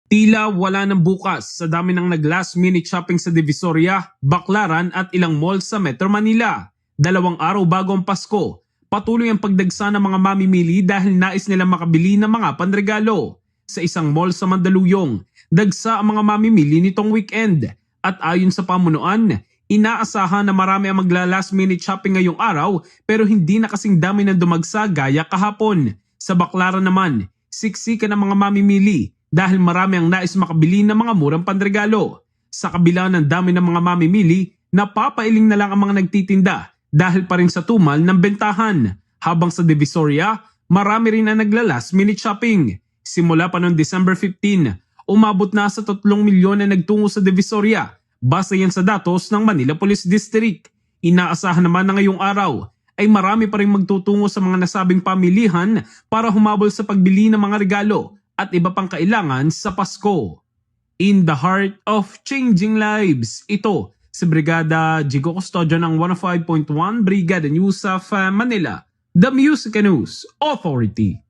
Tila wala ng bukas sa dami ng nag-last minute shopping sa Divisoria, Baclaran at ilang mall sa Metro Manila. 2 araw bago ang Pasko, patuloy ang pagdagsa ng mga mamimili dahil nais nilang makabili ng mga panregalo. Sa isang mall sa Mandaluyong, dagsa ang mga mamimili nitong weekend at ayon sa pamunuan, inaasahan na marami ang magla-last minute shopping ngayong araw pero hindi na kasing dami ng dumagsa gaya kahapon. Sa Baclaran naman, siksikan ang mga mamimili dahil marami ang nais makabili ng mga murang panregalo. Sa kabila ng dami ng mga mamimili, napapailing na lang ang mga nagtitinda dahil pa rin sa tumal ng bentahan. Habang sa Divisoria, marami rin ang nagla-last minute shopping. Simula pa noong December 15, umabot na sa 3 milyon na nagtungo sa Divisoria. Base yan sa datos ng Manila Police District. Inaasahan naman na ngayong araw ay marami pa rin magtutungo sa mga nasabing pamilihan para humabol sa pagbili ng mga regalo at iba pang kailangan sa Pasko. In the heart of changing lives, ito si Brigada Jigo Custodio ng 105.1 Brigada News of Manila, the Music News Authority.